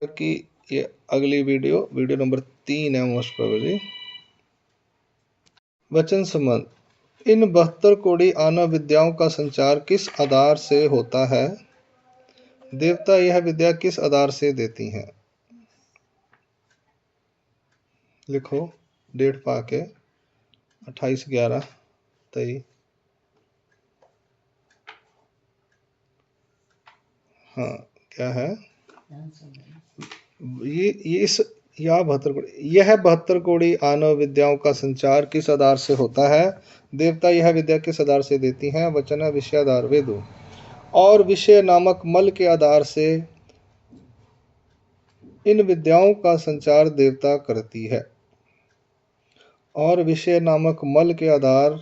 कि ये अगली वीडियो नंबर 3 है मोस्ट प्रोबेबली। वचन संबंध। इन 72 कोटि आनव विद्याओं का संचार किस आधार से होता है? देवता यह विद्या किस आधार से देती हैं? लिखो डेट पा के 28/11/23। हाँ क्या है यह 72 कोटि आनव विद्याओं का संचार किस आधार से होता है? देवता यह विद्या किस आधार से देती हैं? वचन है विषयाधार वेदों। और विषय नामक मल के आधार से इन विद्याओं का संचार देवता करती है। और विषय नामक मल के आधार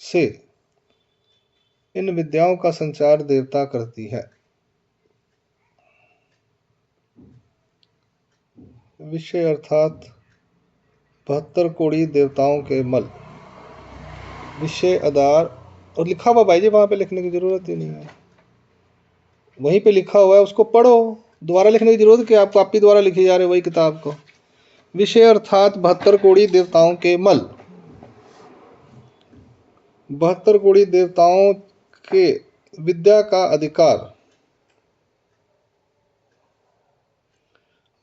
से इन विद्याओं का संचार देवता करती है। विषय अर्थात 72 कोटि देवताओं के मल। विषय आधार और लिखा हुआ भाई जी, वहां पे लिखने की जरूरत ही नहीं है, वहीं पे लिखा हुआ है, उसको पढ़ो। दोबारा लिखने की जरूरत क्या? आप कॉपी द्वारा लिखी जा रहे वही किताब को। विषय अर्थात 72 कोटि देवताओं के मल। 72 कोटि देवताओं के विद्या का अधिकार।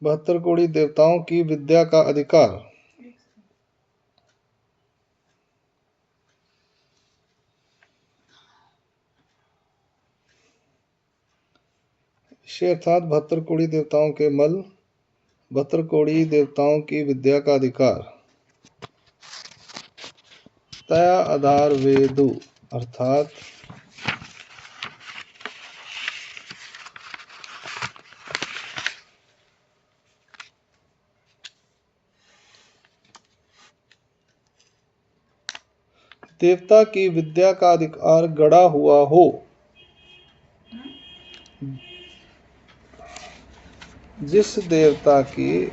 72 कोटि देवताओं की विद्या का अधिकार। विषय अर्थात 72 कोटि देवताओं के मल, 72 कोटि देवताओं की विद्या का अधिकार। तया आधार वेदु अर्थात देवता की विद्या का अधिकार गड़ा हुआ हो। जिस देवता की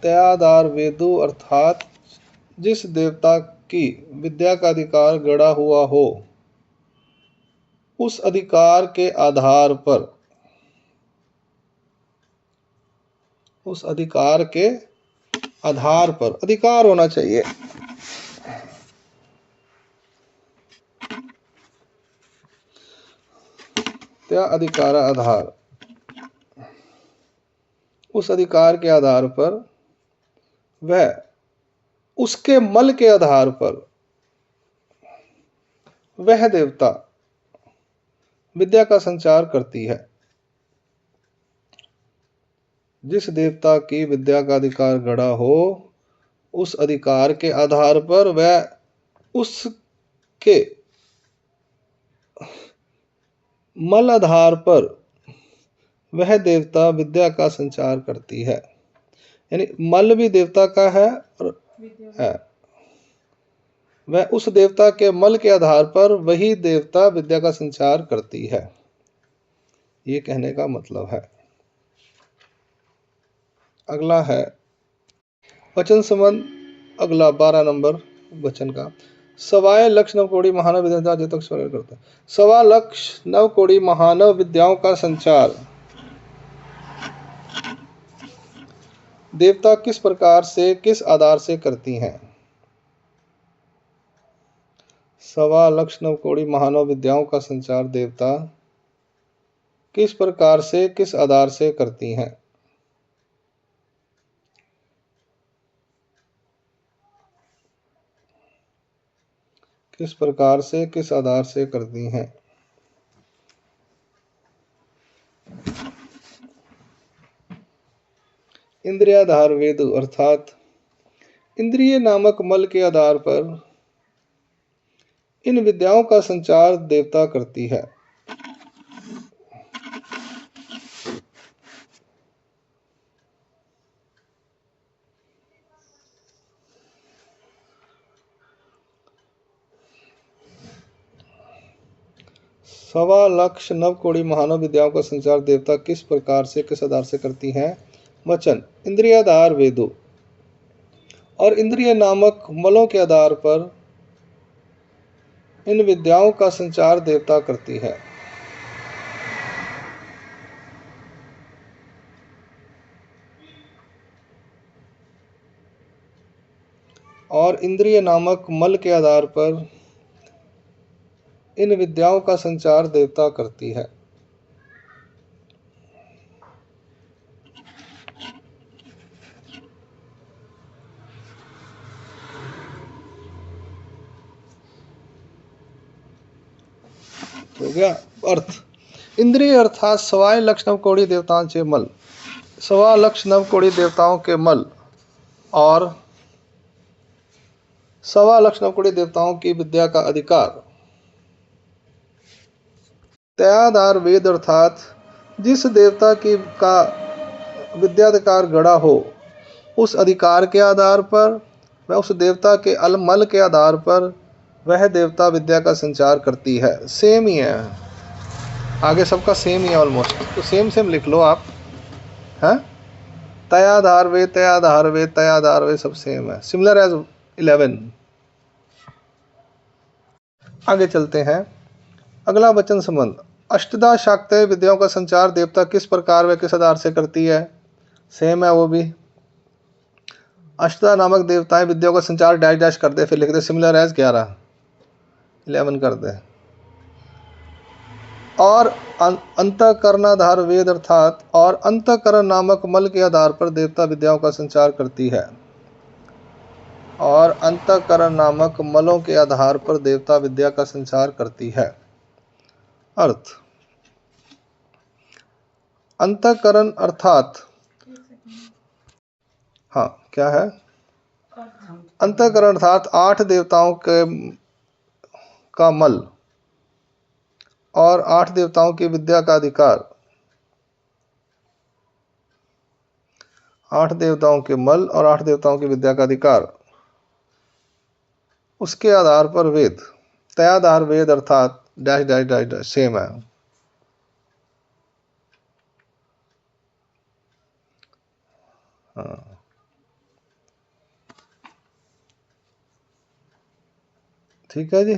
तयाधार वेदु अर्थात जिस देवता की विद्या का अधिकार गड़ा हुआ हो, उस अधिकार के आधार पर, उस अधिकार के आधार पर, अधिकार होना चाहिए, त्या अधिकार आधार, उस अधिकार के आधार पर वह उसके मल के आधार पर वह देवता विद्या का संचार करती है। जिस देवता की विद्या का अधिकार गड़ा हो, उस अधिकार के आधार पर वह उसके मल आधार पर वह देवता विद्या का संचार करती है। यानी मल भी देवता का है और है, वह उस देवता के मल के आधार पर वही देवता विद्या का संचार करती है, ये कहने का मतलब है। अगला है वचन संबंध। अगला 12 नंबर वचन का। सवाए लक्ष नव कोटि महानव विद्या तक स्मरण करता है। सवा लक्ष नव कोटि महानव विद्याओं का संचार देवता किस प्रकार से किस आधार से करती हैं? सवा लक्ष नव कोटि महानव विद्याओं का संचार देवता किस प्रकार से किस आधार से करती हैं? किस प्रकार से किस आधार से करती हैं? इंद्रियाधार वेद अर्थात इंद्रिय नामक मल के आधार पर इन विद्याओं का संचार देवता करती है। सवा लक्ष नव कोटि महानव विद्याओं का संचार देवता किस प्रकार से किस आधार से करती हैं? वचन इंद्रियाधार वेदों और इंद्रिय नामक मलों के आधार पर इन विद्याओं का संचार देवता करती है। और इंद्रिय नामक मल के आधार पर इन विद्याओं का संचार देवता करती है। हो गया अर्थ। इंद्रिय अर्थात सवाय लक्ष नवकोड़ी देवतांचे मल, सवा लक्ष नवकोड़ी देवताओं के मल और सवा लक्ष नवकोड़ी देवताओं की विद्या का अधिकार। तयाधार वेद अर्थात जिस देवता की का विद्याधिकार गड़ा हो, उस अधिकार के आधार पर व उस देवता के अलमल के आधार पर वह देवता विद्या का संचार करती है। सेम ही है, आगे सबका सेम ही है ऑलमोस्ट, तो सेम सेम लिख लो आप। हैं तयाधार वे तयाधार वे तयाधार वे सब सेम है, सिमिलर एज 11। आगे चलते हैं। अगला वचन संबंध। अष्टदा शाक्तेय विद्याओं का संचार देवता किस प्रकार व किस आधार से करती है? सेम है वो भी। अष्टदा नामक देवताएं विद्याओं का संचार डैश डैश कर दे, फिर लिख दे सिमिलर एज 11 कर दे। और अंतःकरणाधार वेद अर्थात और अंतःकरण नामक मल के आधार पर देवता विद्याओं का संचार करती है। और अंतःकरण नामक मलों के आधार पर देवता विद्या का संचार करती है। अर्थ। अंतःकरण अर्थात हाँ क्या है? अंतःकरण अर्थात 8 देवताओं के का मल और 8 देवताओं की विद्या का अधिकार। 8 देवताओं के मल और 8 देवताओं की विद्या का अधिकार, उसके आधार पर वेद। तयाधार वेद अर्थात dash dash dash dash same है। हाँ ठीक है जी।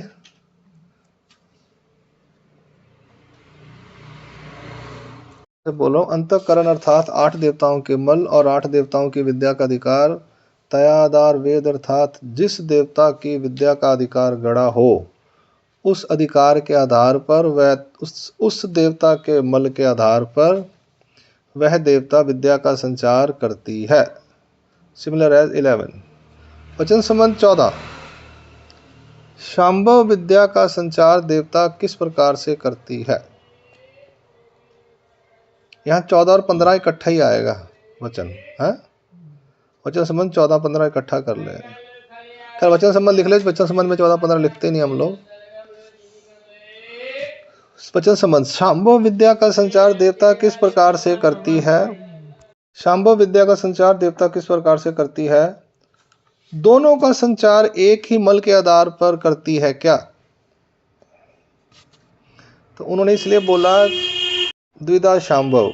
बोलो अंतःकरण अर्थात 8 देवताओं के मल और 8 देवताओं की विद्या का अधिकार। तयाधार वेद अर्थात जिस देवता की विद्या का अधिकार गड़ा हो, उस अधिकार के आधार पर वह उस देवता के मल के आधार पर वह देवता विद्या का संचार करती है। Similar as 11। वचन संबंध 14। शांभव विद्या का संचार देवता किस प्रकार से करती है? यहाँ 14 और 15 इकट्ठा ही आएगा वचन है। वचन संबंध 14-15 इकट्ठा कर ले। खैर वचन संबंध लिख ले, वचन संबंध में 14-15 लिखते नहीं हम लोग। वचन संबंध। शांभव विद्या का संचार देवता किस प्रकार से करती है? शांभव विद्या का संचार देवता किस प्रकार से करती है? दोनों का संचार एक ही मल के आधार पर करती है क्या? तो उन्होंने इसलिए बोला द्विधा शांभव,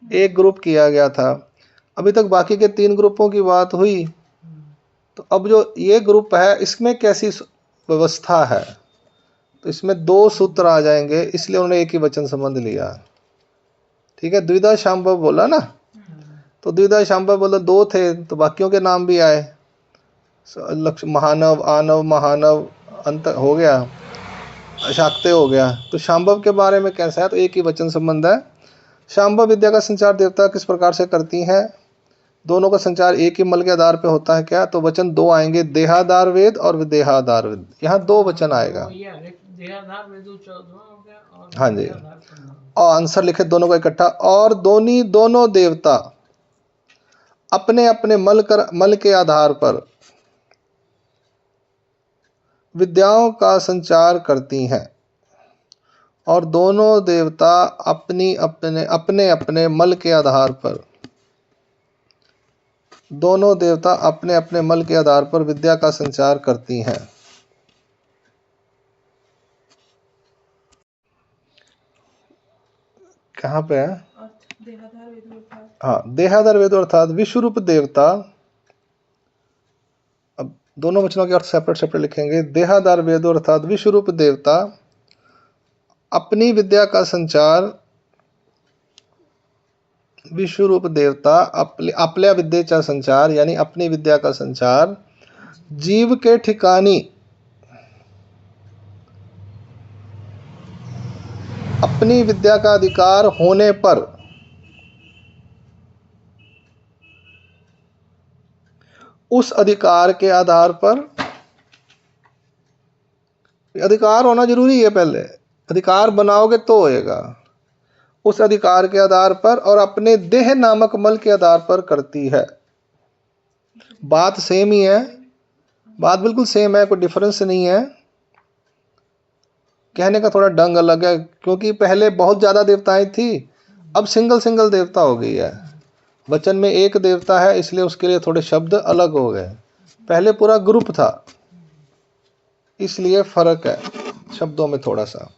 एक ग्रुप किया गया था। अभी तक बाकी के 3 ग्रुपों की बात हुई, तो अब जो ये ग्रुप है इसमें कैसी व्यवस्था है? तो इसमें 2 सूत्र आ जाएंगे, इसलिए उन्होंने एक ही वचन संबंध लिया। ठीक है, द्विधा शांभव बोला ना, तो द्विधा शांभव बोला 2 थे, तो बाकियों के नाम भी आए। लक्ष्य महानव, आनव, महानव, अंत हो गया, शाक्ते हो गया। तो शांभव के बारे में कैसा है? तो एक ही वचन संबंध है। शांभव विद्या का संचार देवता किस प्रकार से करती है? दोनों का संचार एक ही मल के आधार पे होता है क्या? तो वचन 2 आएंगे, देहाधार वेद और विदेहाधार वेद। यहाँ 2 वचन आएगा। हाँ जी, और आंसर लिखे दोनों का इकट्ठा। और दोनों देवता अपने अपने मल के आधार पर विद्याओं का संचार करती हैं। और दोनों देवता अपने अपने मल के आधार पर दोनों देवता अपने अपने मल के आधार पर विद्या का संचार करती हैं। कहाँ पे है? हाँ, देहाधार वेद अर्थात विश्वरूप देवता। अब दोनों वचनों के अर्थ सेपरेट सेपरेट लिखेंगे। देहाधार वेदो अर्थात विश्वरूप देवता अपनी विद्या का संचार, विश्वरूप देवता आपल्या विद्येचा संचार यानी अपनी विद्या का संचार जीव के ठिकाणी अपनी विद्या का अधिकार होने पर उस अधिकार के आधार पर, अधिकार होना जरूरी है, पहले अधिकार बनाओगे तो होएगा, उस अधिकार के आधार पर और अपने देह नामक मल के आधार पर करती है। बात सेम ही है, बात बिल्कुल सेम है, कोई डिफरेंस नहीं है, कहने का थोड़ा ढंग अलग है, क्योंकि पहले बहुत ज्यादा देवताएं थी, अब सिंगल सिंगल देवता हो गई है। वचन में एक देवता है इसलिए उसके लिए थोड़े शब्द अलग हो गए, पहले पूरा ग्रुप था इसलिए फर्क है शब्दों में थोड़ा सा।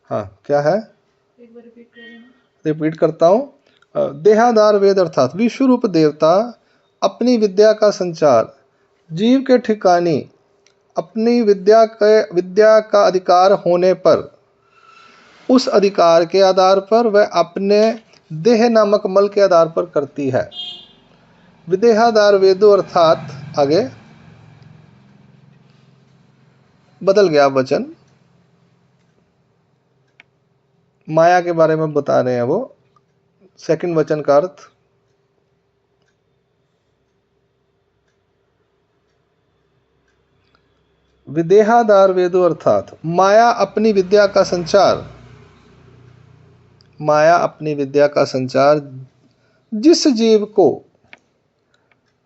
हाँ क्या है, रिपीट करता हूं। देहाधार वेद अर्थात विश्वरूप देवता अपनी विद्या का संचार जीव के ठिकानी अपनी विद्या का अधिकार होने पर उस अधिकार के आधार पर वह अपने देह नामक मल के आधार पर करती है। विदेहाधार वेदो अर्थात आगे बदल गया वचन, माया के बारे में बता रहे हैं वो, सेकंड वचन का अर्थ विदेहाधार वेदो अर्थात माया अपनी विद्या का संचार, माया अपनी विद्या का संचार जिस जीव को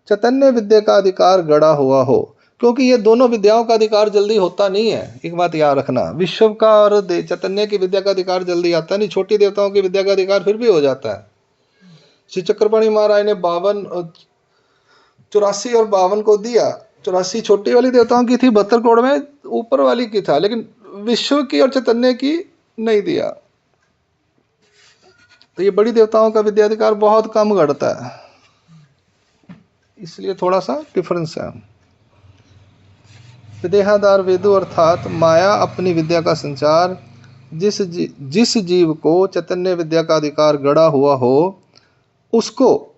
चैतन्य विद्या का अधिकार गड़ा हुआ हो, क्योंकि ये दोनों विद्याओं का अधिकार जल्दी होता नहीं है, एक बात याद रखना, विश्व का और चैतन्य की विद्या का अधिकार जल्दी आता नहीं, छोटी देवताओं की विद्या का अधिकार फिर भी हो जाता है। श्री चक्रपाणि महाराज ने 84 और 52 को दिया, 84 छोटी वाली देवताओं की थी, 72 करोड़ में ऊपर वाली की था, लेकिन विश्व की और चैतन्य की नहीं दिया। तो ये बड़ी देवताओं का विद्याधिकार बहुत कम घटता है, इसलिए थोड़ा सा डिफरेंस है। विदेहाधार वेदो अर्थात माया अपनी विद्या का संचार जिस जीव को चैतन्य विद्या का अधिकार गड़ा हुआ हो उसको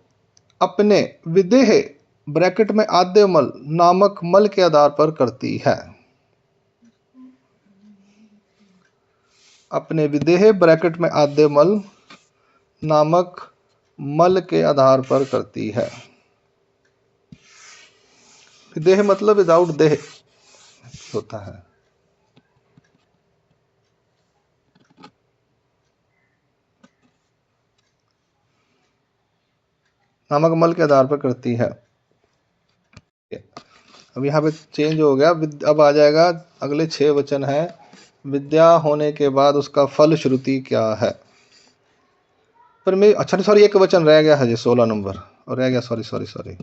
अपने विदेह ब्रैकेट में आद्यमल नामक मल के आधार पर करती है। अपने विदेह ब्रैकेट में आद्यमल नामक मल के आधार पर करती है। विदेह मतलब विदाउट देह होता है। नामक मल के आधार पर करती है। अब यहाँ पे चेंज हो गया, अब आ जाएगा अगले 6 वचन है, विद्या होने के बाद उसका फल श्रुति क्या है। पर मैं अच्छा सॉरी एक वचन रह गया है, 16 नंबर और रह गया, सॉरी।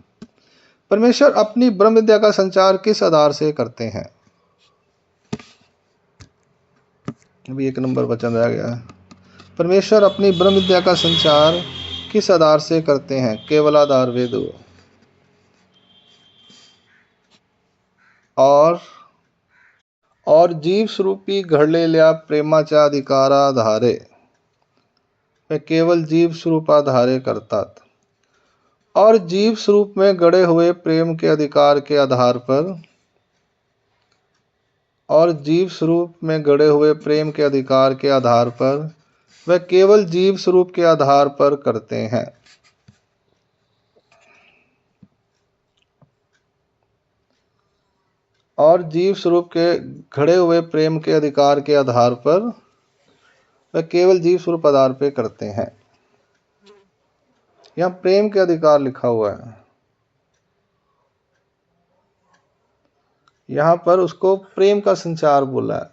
परमेश्वर अपनी ब्रह्म विद्या का संचार किस आधार से करते हैं। अभी 1 नंबर वचन रह गया है। परमेश्वर अपनी ब्रह्म विद्या का संचार किस आधार से करते हैं। केवलाधार वेदो और जीव स्वरूपी घडलेल्या प्रेमाच्या अधिकाराधारे, वे केवल जीव स्वरूपाधारे करतात और जीव स्वरूप में गड़े हुए प्रेम के अधिकार के आधार पर, और जीव स्वरूप में गड़े हुए प्रेम के अधिकार के आधार पर वे केवल जीव स्वरूप के आधार पर करते हैं। और जीव स्वरूप के घड़े हुए प्रेम के अधिकार के आधार पर वे केवल जीव स्वरूप आधार पे करते हैं। यहाँ प्रेम के अधिकार लिखा हुआ है, यहाँ पर उसको प्रेम का संचार बोला है,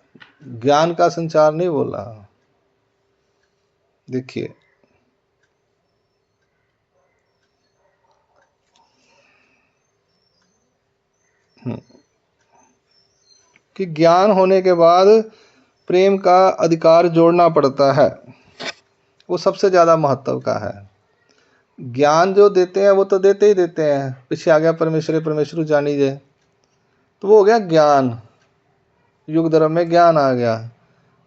ज्ञान का संचार नहीं बोला। देखिए कि ज्ञान होने के बाद प्रेम का अधिकार जोड़ना पड़ता है। वो सबसे ज़्यादा महत्व का है। ज्ञान जो देते हैं वो तो देते ही देते हैं, पीछे आ गया परमेश्वर परमेश्वर जानीजे, तो वो हो गया ज्ञान, युग धर्म में ज्ञान आ गया।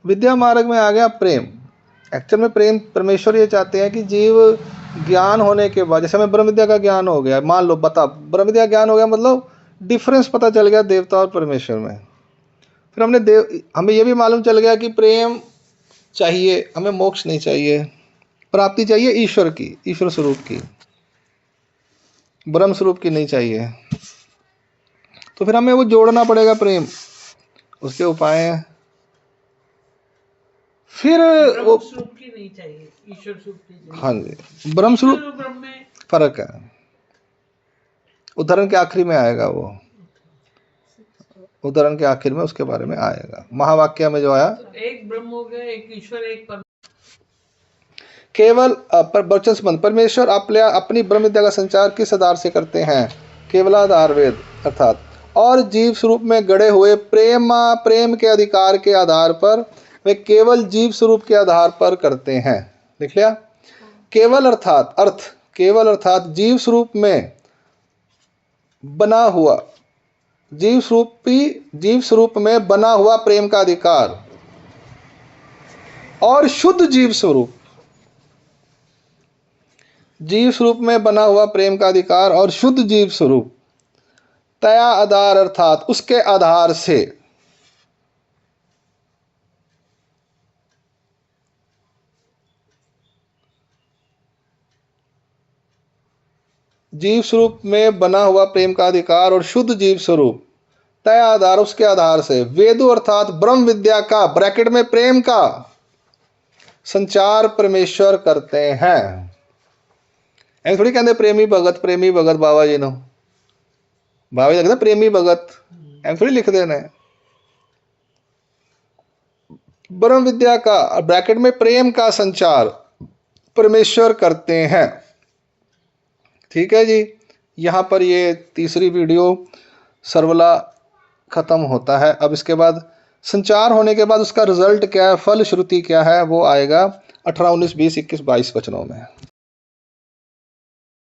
विद्या मार्ग में आ गया प्रेम। एक्चुअल में प्रेम परमेश्वर ये चाहते हैं कि जीव ज्ञान होने के बाद, जैसे हमें ब्रह्म विद्या का ज्ञान हो गया, मान लो बता ब्रह्म विद्या ज्ञान हो गया मतलब डिफरेंस पता चल गया देवता और परमेश्वर में। फिर हमें ये भी मालूम चल गया कि प्रेम चाहिए, हमें मोक्ष नहीं चाहिए, प्राप्ति चाहिए ईश्वर की, ईश्वर स्वरूप की, ब्रह्म स्वरूप की नहीं चाहिए। तो फिर हमें वो जोड़ना पड़ेगा प्रेम, उसके उपाय हैं। फिर वो स्वरूप की नहीं चाहिए, ईश्वर स्वरूप की चाहिए। हाँ जी, ब्रह्म स्वरूप में फर्क है, उदाहरण के आखिरी में आएगा, वो उदाहरण के आखिर में उसके बारे में आएगा। महावाक्य में जो आया, एक ब्रह्म हो गया, एक ईश्वर, एक परमेश्वर। केवल वचन संबंध परमेश्वर अपनी ब्रह्म विद्या का संचार किस आधार से करते हैं? केवलाधार वेद अर्थात और जीव स्वरूप में गढ़े हुए प्रेम के अधिकार के आधार पर, वे केवल जीव स्वरूप के आधार पर करते हैं। लिख लिया? केवल अर्थात जीव स्वरूप में बना हुआ, जीव स्वरूप में बना हुआ प्रेम का अधिकार और शुद्ध जीव स्वरूप में बना हुआ प्रेम का अधिकार और शुद्ध जीव स्वरूप तया आधार अर्थात उसके आधार से जीव स्वरूप में बना हुआ प्रेम का अधिकार और शुद्ध जीव स्वरूप तय आधार उसके आधार से वेदों अर्थात ब्रह्म विद्या का ब्रैकेट में प्रेम का संचार परमेश्वर करते हैं। ऐसे थोड़ी कहते प्रेमी भगत बाबा जी नो, बाबा जी लगता प्रेमी भगत, ऐसे थोड़ी लिख देना है। ब्रह्म विद्या का ब्रैकेट में प्रेम का संचार परमेश्वर करते हैं। ठीक है जी, यहाँ पर ये तीसरी वीडियो सर्वला खत्म होता है। अब इसके बाद संचार होने के बाद उसका रिजल्ट क्या है, फल श्रुति क्या है, वो आएगा 18, 19, 20, 21, 22 वचनों में।